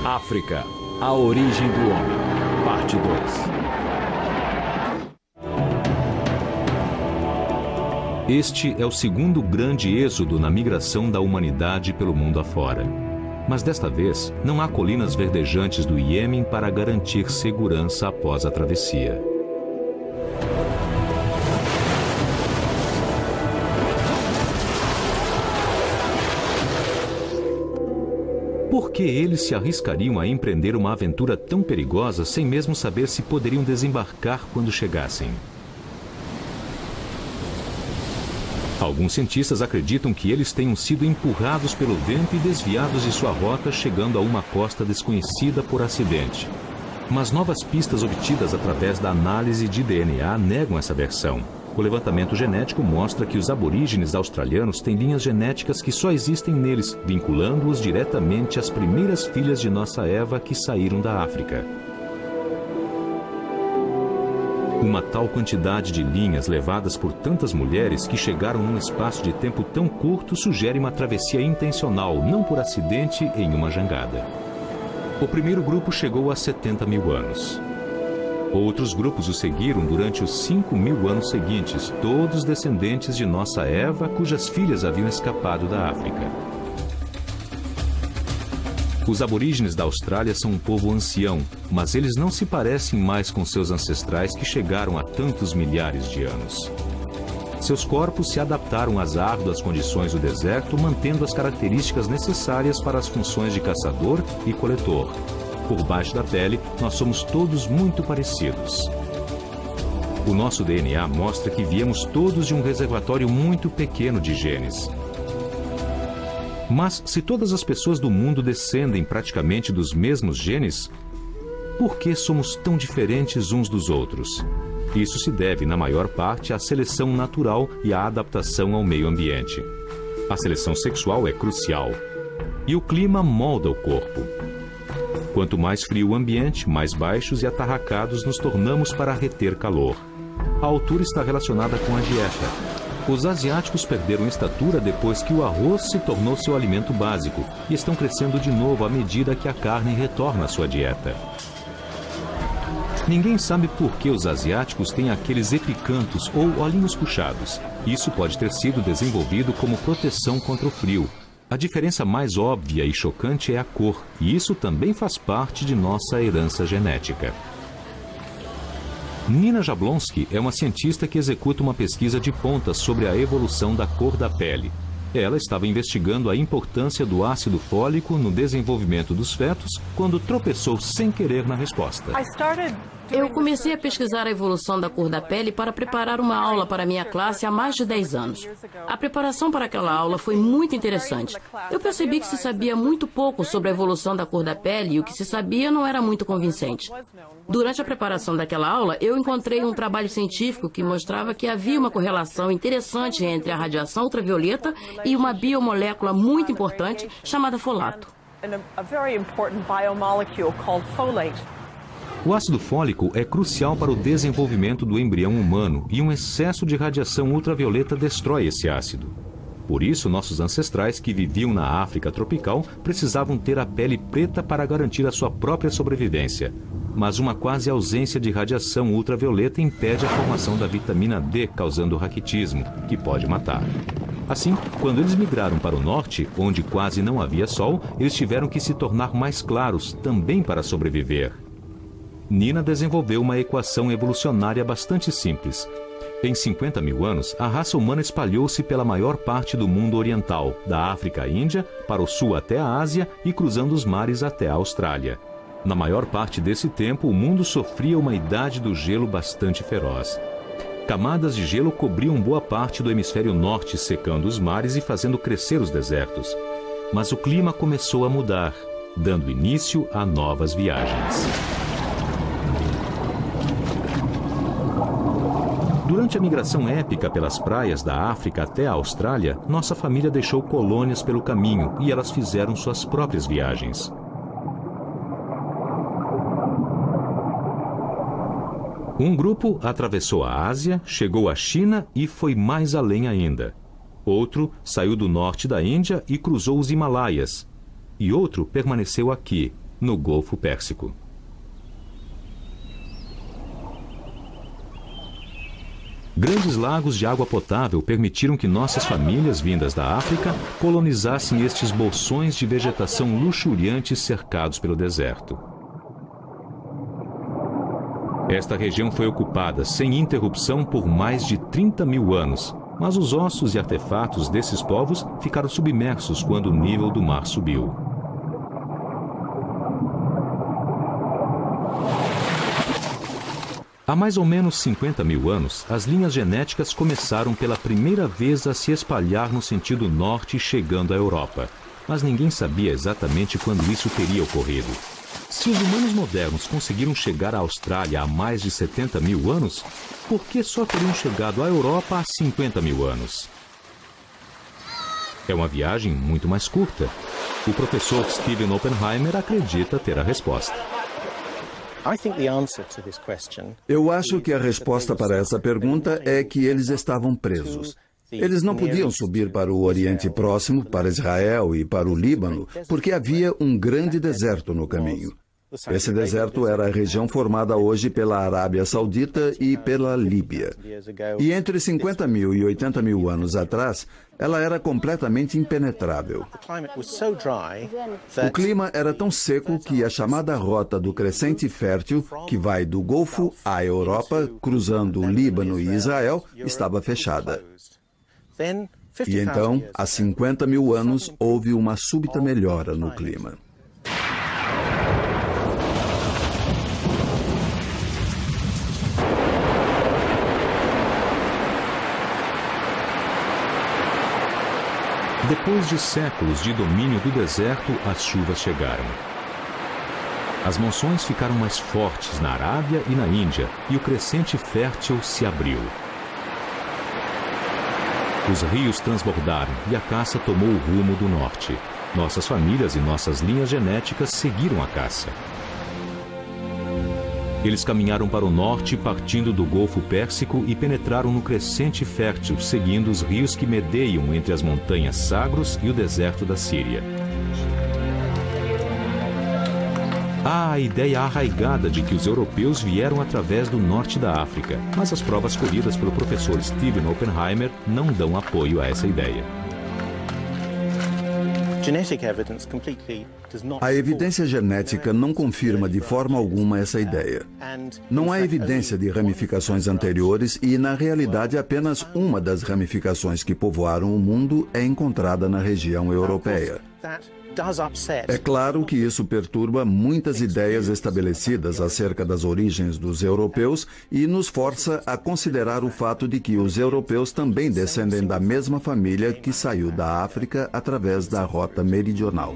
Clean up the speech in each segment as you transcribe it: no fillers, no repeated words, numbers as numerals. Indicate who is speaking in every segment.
Speaker 1: África, a origem do homem, parte 2. Este é o segundo grande êxodo na migração da humanidade pelo mundo afora. Mas desta vez, não há colinas verdejantes do Iêmen para garantir segurança após a travessia. Por que eles se arriscariam a empreender uma aventura tão perigosa sem mesmo saber se poderiam desembarcar quando chegassem? Alguns cientistas acreditam que eles tenham sido empurrados pelo vento e desviados de sua rota, chegando a uma costa desconhecida por acidente. Mas novas pistas obtidas através da análise de DNA negam essa versão. O levantamento genético mostra que os aborígenes australianos têm linhas genéticas que só existem neles, vinculando-os diretamente às primeiras filhas de nossa Eva que saíram da África. Uma tal quantidade de linhas levadas por tantas mulheres que chegaram num espaço de tempo tão curto sugere uma travessia intencional, não por acidente, em uma jangada. O primeiro grupo chegou a 70 mil anos. Outros grupos o seguiram durante os 5 mil anos seguintes, todos descendentes de nossa Eva, cujas filhas haviam escapado da África. Os aborígenes da Austrália são um povo ancião, mas eles não se parecem mais com seus ancestrais que chegaram há tantos milhares de anos. Seus corpos se adaptaram às árduas condições do deserto, mantendo as características necessárias para as funções de caçador e coletor. Por baixo da pele, nós somos todos muito parecidos. O nosso DNA mostra que viemos todos de um reservatório muito pequeno de genes. Mas, se todas as pessoas do mundo descendem praticamente dos mesmos genes, por que somos tão diferentes uns dos outros? Isso se deve, na maior parte, à seleção natural e à adaptação ao meio ambiente. A seleção sexual é crucial. E o clima molda o corpo. Quanto mais frio o ambiente, mais baixos e atarracados nos tornamos para reter calor. A altura está relacionada com a dieta. Os asiáticos perderam estatura depois que o arroz se tornou seu alimento básico e estão crescendo de novo à medida que a carne retorna à sua dieta. Ninguém sabe por que os asiáticos têm aqueles epicantos ou olhinhos puxados. Isso pode ter sido desenvolvido como proteção contra o frio. A diferença mais óbvia e chocante é a cor, e isso também faz parte de nossa herança genética. Nina Jablonski é uma cientista que executa uma pesquisa de ponta sobre a evolução da cor da pele. Ela estava investigando a importância do ácido fólico no desenvolvimento dos fetos quando tropeçou sem querer na resposta.
Speaker 2: Eu comecei a pesquisar a evolução da cor da pele para preparar uma aula para minha classe há mais de 10 anos. A preparação para aquela aula foi muito interessante. Eu percebi que se sabia muito pouco sobre a evolução da cor da pele e o que se sabia não era muito convincente. Durante a preparação daquela aula, eu encontrei um trabalho científico que mostrava que havia uma correlação interessante entre a radiação ultravioleta e uma biomolécula muito importante chamada folato.
Speaker 1: O ácido fólico é crucial para o desenvolvimento do embrião humano e um excesso de radiação ultravioleta destrói esse ácido. Por isso, nossos ancestrais que viviam na África tropical precisavam ter a pele preta para garantir a sua própria sobrevivência. Mas uma quase ausência de radiação ultravioleta impede a formação da vitamina D, causando raquitismo, que pode matar. Assim, quando eles migraram para o norte, onde quase não havia sol, eles tiveram que se tornar mais claros, também para sobreviver. Nina desenvolveu uma equação evolucionária bastante simples. Em 50 mil anos, a raça humana espalhou-se pela maior parte do mundo oriental, da África à Índia, para o sul até a Ásia e cruzando os mares até a Austrália. Na maior parte desse tempo, o mundo sofria uma idade do gelo bastante feroz. Camadas de gelo cobriam boa parte do hemisfério norte, secando os mares e fazendo crescer os desertos. Mas o clima começou a mudar, dando início a novas viagens. Durante a migração épica pelas praias da África até a Austrália, nossa família deixou colônias pelo caminho e elas fizeram suas próprias viagens. Um grupo atravessou a Ásia, chegou à China e foi mais além ainda. Outro saiu do norte da Índia e cruzou os Himalaias. E outro permaneceu aqui, no Golfo Pérsico. Grandes lagos de água potável permitiram que nossas famílias vindas da África colonizassem estes bolsões de vegetação luxuriantes cercados pelo deserto. Esta região foi ocupada sem interrupção por mais de 30 mil anos, mas os ossos e artefatos desses povos ficaram submersos quando o nível do mar subiu. Há mais ou menos 50 mil anos, as linhas genéticas começaram pela primeira vez a se espalhar no sentido norte, chegando à Europa. Mas ninguém sabia exatamente quando isso teria ocorrido. Se os humanos modernos conseguiram chegar à Austrália há mais de 70 mil anos, por que só teriam chegado à Europa há 50 mil anos? É uma viagem muito mais curta. O professor Stephen Oppenheimer acredita ter a resposta.
Speaker 3: Eu acho que a resposta para essa pergunta é que eles estavam presos. Eles não podiam subir para o Oriente Próximo, para Israel e para o Líbano, porque havia um grande deserto no caminho. Esse deserto era a região formada hoje pela Arábia Saudita e pela Líbia. E entre 50 mil e 80 mil anos atrás, ela era completamente impenetrável. O clima era tão seco que a chamada Rota do Crescente Fértil, que vai do Golfo à Europa, cruzando o Líbano e Israel, estava fechada. E então, há 50 mil anos, houve uma súbita melhora no clima.
Speaker 1: Depois de séculos de domínio do deserto, as chuvas chegaram. As monções ficaram mais fortes na Arábia e na Índia, e o crescente fértil se abriu. Os rios transbordaram e a caça tomou o rumo do norte. Nossas famílias e nossas linhas genéticas seguiram a caça. Eles caminharam para o norte, partindo do Golfo Pérsico, e penetraram no crescente fértil, seguindo os rios que medeiam entre as montanhas Sagros e o deserto da Síria. Há a ideia arraigada de que os europeus vieram através do norte da África, mas as provas colhidas pelo professor Stephen Oppenheimer não dão apoio a essa ideia.
Speaker 3: A evidência genética não confirma de forma alguma essa ideia. Não há evidência de ramificações anteriores e, na realidade, apenas uma das ramificações que povoaram o mundo é encontrada na região europeia. É claro que isso perturba muitas ideias estabelecidas acerca das origens dos europeus e nos força a considerar o fato de que os europeus também descendem da mesma família que saiu da África através da rota meridional.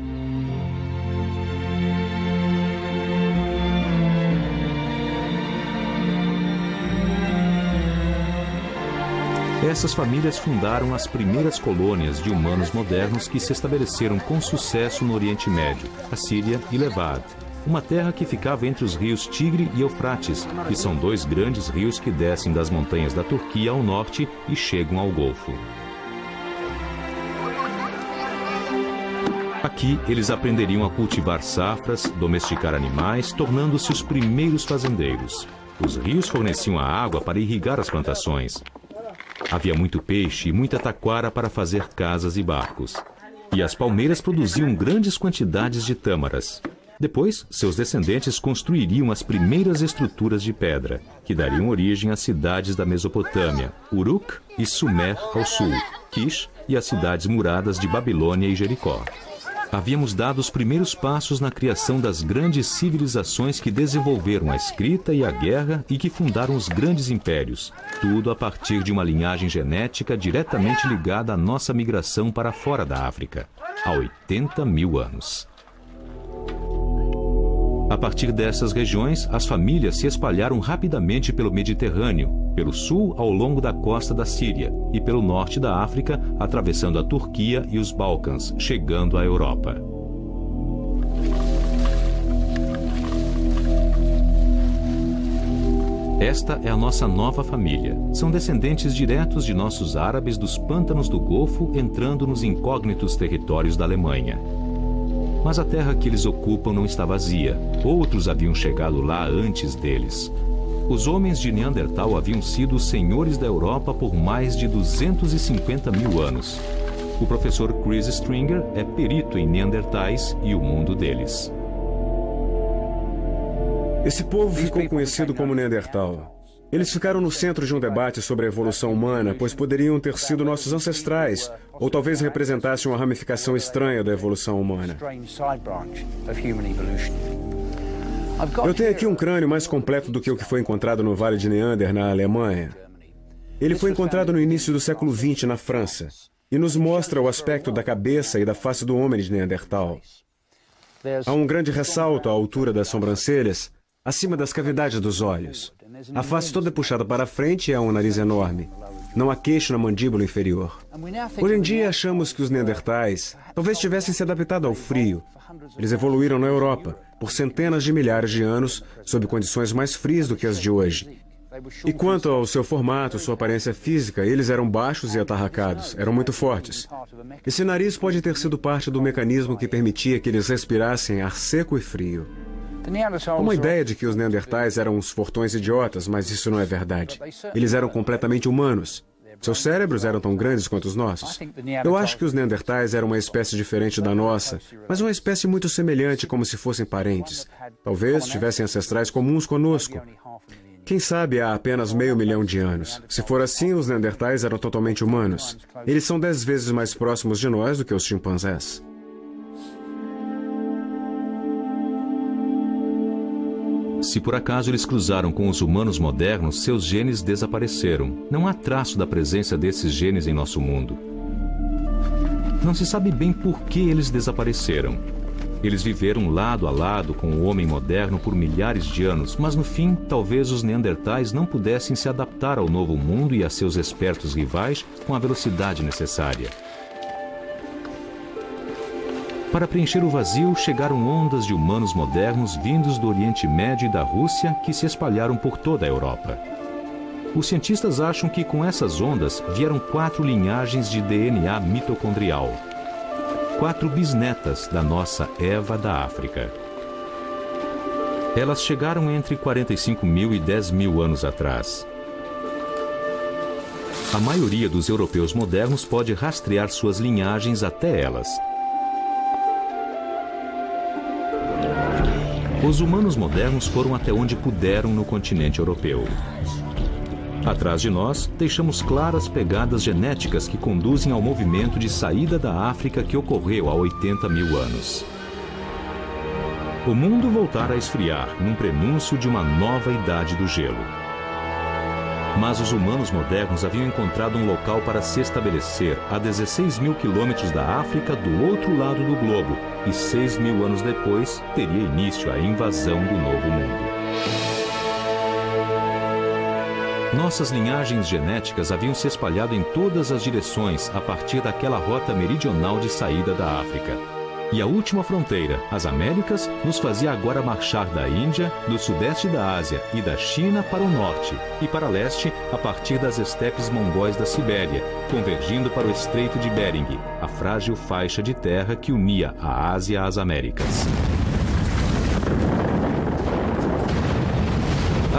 Speaker 1: Essas famílias fundaram as primeiras colônias de humanos modernos que se estabeleceram com sucesso no Oriente Médio, a Síria e Levante, uma terra que ficava entre os rios Tigre e Eufrates, que são dois grandes rios que descem das montanhas da Turquia ao norte e chegam ao Golfo. Aqui, eles aprenderiam a cultivar safras, domesticar animais, tornando-se os primeiros fazendeiros. Os rios forneciam a água para irrigar as plantações. Havia muito peixe e muita taquara para fazer casas e barcos. E as palmeiras produziam grandes quantidades de tâmaras. Depois, seus descendentes construiriam as primeiras estruturas de pedra, que dariam origem às cidades da Mesopotâmia, Uruk e Sumer ao sul, Kish e as cidades muradas de Babilônia e Jericó. Havíamos dado os primeiros passos na criação das grandes civilizações que desenvolveram a escrita e a guerra e que fundaram os grandes impérios, tudo a partir de uma linhagem genética diretamente ligada à nossa migração para fora da África, há 80 mil anos. A partir dessas regiões, as famílias se espalharam rapidamente pelo Mediterrâneo, pelo sul ao longo da costa da Síria e pelo norte da África, atravessando a Turquia e os Balcãs, chegando à Europa. Esta é a nossa nova família. São descendentes diretos de nossos árabes dos pântanos do Golfo, entrando nos incógnitos territórios da Alemanha. Mas a terra que eles ocupam não está vazia. Outros haviam chegado lá antes deles. Os homens de Neandertal haviam sido os senhores da Europa por mais de 250 mil anos. O professor Chris Stringer é perito em Neandertais e o mundo deles.
Speaker 4: Esse povo ficou conhecido como Neandertal. Eles ficaram no centro de um debate sobre a evolução humana, pois poderiam ter sido nossos ancestrais, ou talvez representassem uma ramificação estranha da evolução humana. Eu tenho aqui um crânio mais completo do que o que foi encontrado no Vale de Neander, na Alemanha. Ele foi encontrado no início do século XX, na França, e nos mostra o aspecto da cabeça e da face do homem de Neandertal. Há um grande ressalto à altura das sobrancelhas, acima das cavidades dos olhos. A face toda é puxada para a frente e há um nariz enorme. Não há queixo na mandíbula inferior. Hoje em dia achamos que os Neandertais talvez tivessem se adaptado ao frio. Eles evoluíram na Europa por centenas de milhares de anos sob condições mais frias do que as de hoje. E quanto ao seu formato, sua aparência física, eles eram baixos e atarracados, eram muito fortes. Esse nariz pode ter sido parte do mecanismo que permitia que eles respirassem ar seco e frio. Há uma ideia de que os Neandertais eram uns fortões idiotas, mas isso não é verdade. Eles eram completamente humanos. Seus cérebros eram tão grandes quanto os nossos. Eu acho que os Neandertais eram uma espécie diferente da nossa, mas uma espécie muito semelhante, como se fossem parentes. Talvez tivessem ancestrais comuns conosco. Quem sabe há apenas 500 mil de anos. Se for assim, os Neandertais eram totalmente humanos. Eles são 10 vezes mais próximos de nós do que os chimpanzés.
Speaker 1: Se por acaso eles cruzaram com os humanos modernos, seus genes desapareceram. Não há traço da presença desses genes em nosso mundo. Não se sabe bem por que eles desapareceram. Eles viveram lado a lado com o homem moderno por milhares de anos, mas no fim, talvez os Neandertais não pudessem se adaptar ao novo mundo e a seus espertos rivais com a velocidade necessária. Para preencher o vazio, chegaram ondas de humanos modernos vindos do Oriente Médio e da Rússia que se espalharam por toda a Europa. Os cientistas acham que com essas ondas vieram 4 linhagens de DNA mitocondrial. 4 bisnetas da nossa Eva da África. Elas chegaram entre 45 mil e 10 mil anos atrás. A maioria dos europeus modernos pode rastrear suas linhagens até elas. Os humanos modernos foram até onde puderam no continente europeu. Atrás de nós, deixamos claras pegadas genéticas que conduzem ao movimento de saída da África que ocorreu há 80 mil anos. O mundo voltara a esfriar num prenúncio de uma nova idade do gelo. Mas os humanos modernos haviam encontrado um local para se estabelecer a 16 mil quilômetros da África do outro lado do globo, e 6 mil anos depois teria início a invasão do Novo Mundo. Nossas linhagens genéticas haviam se espalhado em todas as direções a partir daquela rota meridional de saída da África. E a última fronteira, as Américas, nos fazia agora marchar da Índia, do sudeste da Ásia e da China para o norte, e para leste a partir das estepes mongóis da Sibéria, convergindo para o Estreito de Bering, a frágil faixa de terra que unia a Ásia às Américas.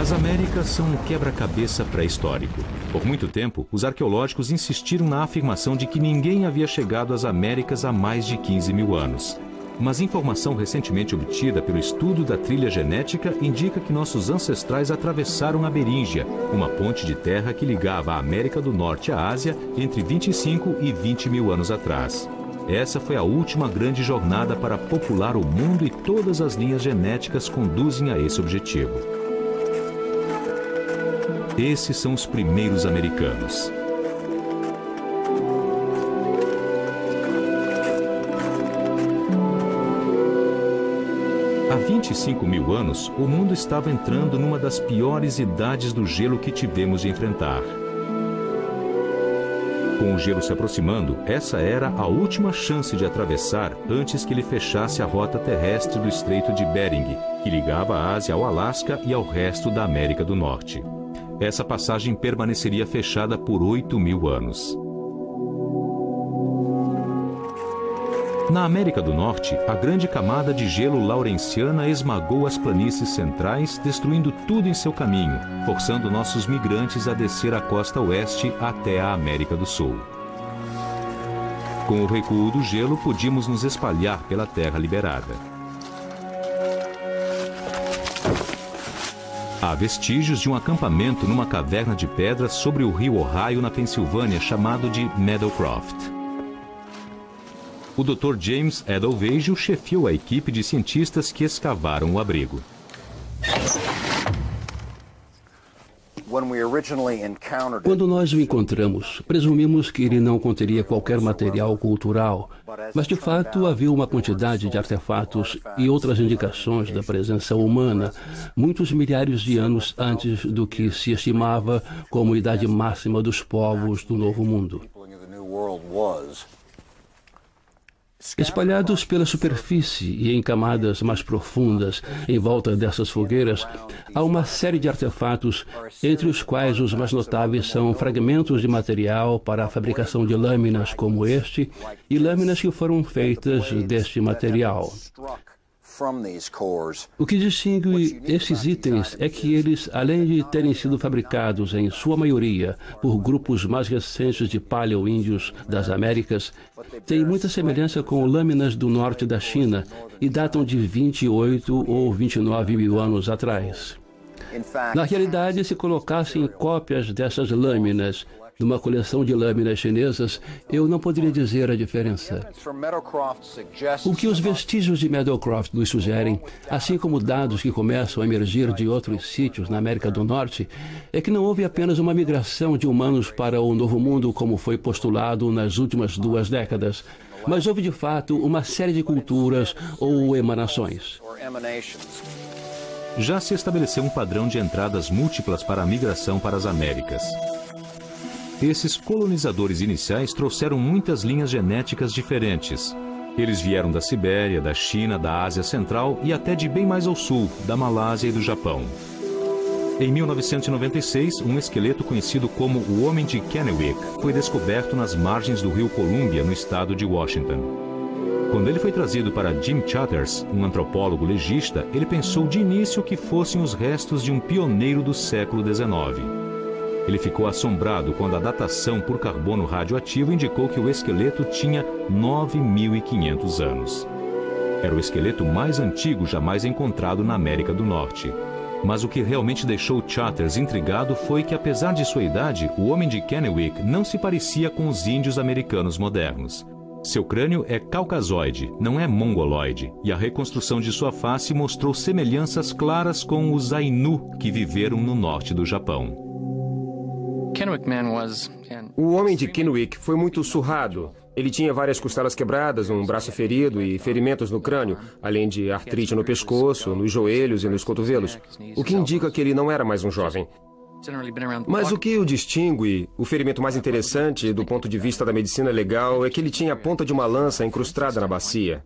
Speaker 1: As Américas são um quebra-cabeça pré-histórico. Por muito tempo, os arqueológicos insistiram na afirmação de que ninguém havia chegado às Américas há mais de 15 mil anos. Mas informação recentemente obtida pelo estudo da trilha genética indica que nossos ancestrais atravessaram a Beríngia, uma ponte de terra que ligava a América do Norte à Ásia entre 25 e 20 mil anos atrás. Essa foi a última grande jornada para popular o mundo e todas as linhas genéticas conduzem a esse objetivo. Esses são os primeiros americanos. Há 25 mil anos, o mundo estava entrando numa das piores idades do gelo que tivemos de enfrentar. Com o gelo se aproximando, essa era a última chance de atravessar antes que ele fechasse a rota terrestre do Estreito de Bering, que ligava a Ásia ao Alasca e ao resto da América do Norte. Essa passagem permaneceria fechada por 8 mil anos. Na América do Norte, a grande camada de gelo laurenciana esmagou as planícies centrais, destruindo tudo em seu caminho, forçando nossos migrantes a descer a costa oeste até a América do Sul. Com o recuo do gelo, podíamos nos espalhar pela terra liberada. Há vestígios de um acampamento numa caverna de pedra sobre o rio Ohio, na Pensilvânia, chamado de Meadowcroft. O Dr. James Edelvejo chefiou a equipe de cientistas que escavaram o abrigo.
Speaker 5: Quando nós o encontramos, presumimos que ele não conteria qualquer material cultural, mas de fato havia uma quantidade de artefatos e outras indicações da presença humana, muitos milhares de anos antes do que se estimava como idade máxima dos povos do Novo Mundo. Espalhados pela superfície e em camadas mais profundas, em volta dessas fogueiras, há uma série de artefatos, entre os quais os mais notáveis são fragmentos de material para a fabricação de lâminas como este e lâminas que foram feitas deste material. O que distingue esses itens é que eles, além de terem sido fabricados, em sua maioria, por grupos mais recentes de paleo-índios das Américas, têm muita semelhança com lâminas do norte da China e datam de 28 ou 29 mil anos atrás. Na realidade, se colocassem cópias dessas lâminas numa coleção de lâminas chinesas, eu não poderia dizer a diferença. O que os vestígios de Meadowcroft nos sugerem, assim como dados que começam a emergir de outros sítios na América do Norte, é que não houve apenas uma migração de humanos para o Novo Mundo, como foi postulado nas últimas 2 décadas, mas houve de fato uma série de culturas ou emanações.
Speaker 1: Já se estabeleceu um padrão de entradas múltiplas para a migração para as Américas. Esses colonizadores iniciais trouxeram muitas linhas genéticas diferentes. Eles vieram da Sibéria, da China, da Ásia Central e até de bem mais ao sul, da Malásia e do Japão. Em 1996, um esqueleto conhecido como o Homem de Kennewick foi descoberto nas margens do rio Columbia, no estado de Washington. Quando ele foi trazido para Jim Chatters, um antropólogo legista, ele pensou de início que fossem os restos de um pioneiro do século XIX. Ele ficou assombrado quando a datação por carbono radioativo indicou que o esqueleto tinha 9.500 anos. Era o esqueleto mais antigo jamais encontrado na América do Norte. Mas o que realmente deixou Chatters intrigado foi que, apesar de sua idade, o Homem de Kennewick não se parecia com os índios americanos modernos. Seu crânio é caucasoide, não é mongoloide, e a reconstrução de sua face mostrou semelhanças claras com os Ainu que viveram no norte do Japão.
Speaker 6: O Homem de Kennewick foi muito surrado. Ele tinha várias costelas quebradas, um braço ferido e ferimentos no crânio, além de artrite no pescoço, nos joelhos e nos cotovelos, o que indica que ele não era mais um jovem. Mas o que o distingue, o ferimento mais interessante do ponto de vista da medicina legal, é que ele tinha a ponta de uma lança incrustada na bacia.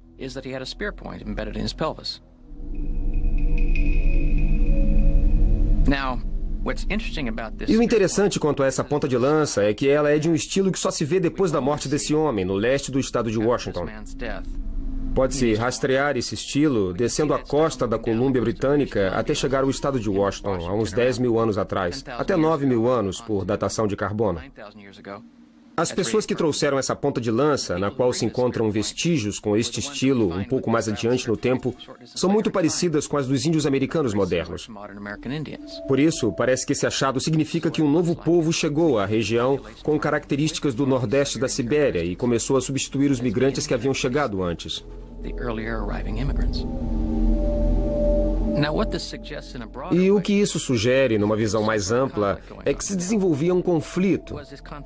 Speaker 6: E o interessante quanto a essa ponta de lança é que ela é de um estilo que só se vê depois da morte desse homem, no leste do estado de Washington. Pode-se rastrear esse estilo descendo a costa da Colômbia Britânica até chegar ao estado de Washington, há uns 10 mil anos atrás, até 9 mil anos por datação de carbono. As pessoas que trouxeram essa ponta de lança, na qual se encontram vestígios com este estilo um pouco mais adiante no tempo, são muito parecidas com as dos índios americanos modernos. Por isso, parece que esse achado significa que um novo povo chegou à região com características do nordeste da Sibéria e começou a substituir os migrantes que haviam chegado antes. E o que isso sugere, numa visão mais ampla, é que se desenvolvia um conflito.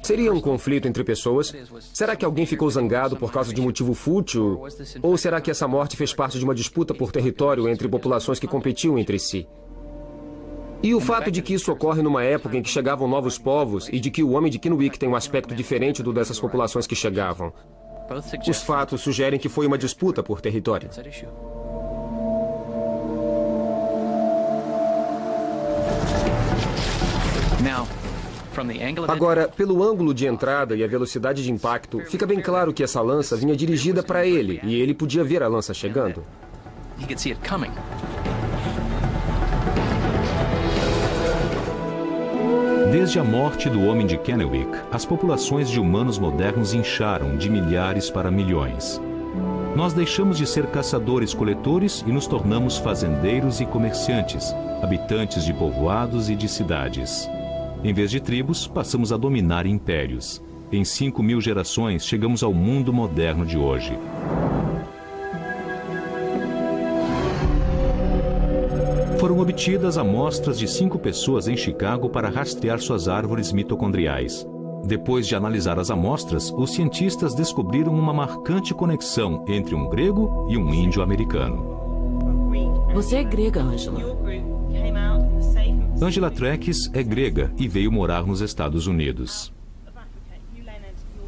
Speaker 6: Seria um conflito entre pessoas? Será que alguém ficou zangado por causa de um motivo fútil? Ou será que essa morte fez parte de uma disputa por território entre populações que competiam entre si? E o fato de que isso ocorre numa época em que chegavam novos povos e de que o Homem de Kennewick tem um aspecto diferente do dessas populações que chegavam. Os fatos sugerem que foi uma disputa por território. Agora, pelo ângulo de entrada e a velocidade de impacto, fica bem claro que essa lança vinha dirigida para ele e ele podia ver a lança chegando.
Speaker 1: Desde a morte do homem de Kennewick, as populações de humanos modernos incharam de milhares para milhões. Nós deixamos de ser caçadores-coletores e nos tornamos fazendeiros e comerciantes, habitantes de povoados e de cidades. Em vez de tribos, passamos a dominar impérios. Em 5.000 gerações, chegamos ao mundo moderno de hoje. Foram obtidas amostras de 5 pessoas em Chicago para rastrear suas árvores mitocondriais. Depois de analisar as amostras, os cientistas descobriram uma marcante conexão entre um grego e um índio americano.
Speaker 2: Você é grega, Angela.
Speaker 1: Angela Treques é grega e veio morar nos Estados Unidos.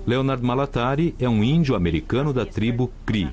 Speaker 1: Leonard Malatari é um índio americano da tribo Cri.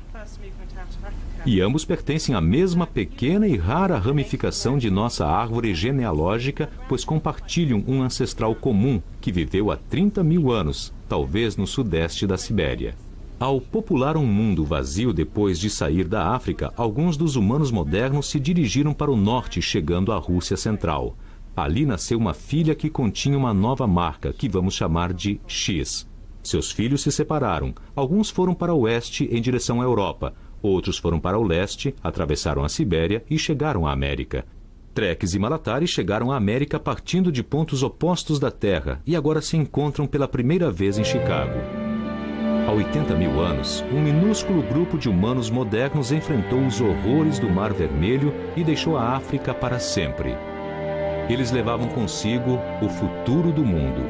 Speaker 1: E ambos pertencem à mesma pequena e rara ramificação de nossa árvore genealógica, pois compartilham um ancestral comum que viveu há 30.000 anos, talvez no sudeste da Sibéria. Ao popular um mundo vazio depois de sair da África, alguns dos humanos modernos se dirigiram para o norte, chegando à Rússia Central. Ali nasceu uma filha que continha uma nova marca, que vamos chamar de X. Seus filhos se separaram. Alguns foram para o oeste em direção à Europa. Outros foram para o leste, atravessaram a Sibéria e chegaram à América. Treques e Malatari chegaram à América partindo de pontos opostos da Terra e agora se encontram pela primeira vez em Chicago. Há 80.000 anos, um minúsculo grupo de humanos modernos enfrentou os horrores do Mar Vermelho e deixou a África para sempre. Eles levavam consigo o futuro do mundo.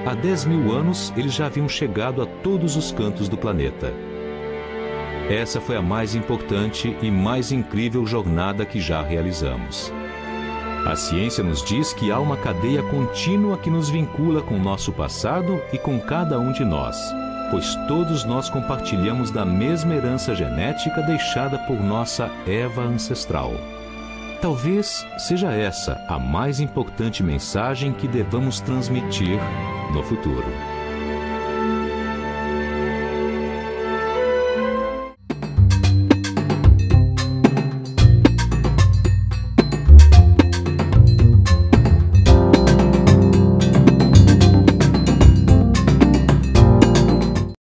Speaker 1: Há 10.000 anos, eles já haviam chegado a todos os cantos do planeta. Essa foi a mais importante e mais incrível jornada que já realizamos. A ciência nos diz que há uma cadeia contínua que nos vincula com o nosso passado e com cada um de nós, pois todos nós compartilhamos da mesma herança genética deixada por nossa Eva ancestral. Talvez seja essa a mais importante mensagem que devamos transmitir no futuro.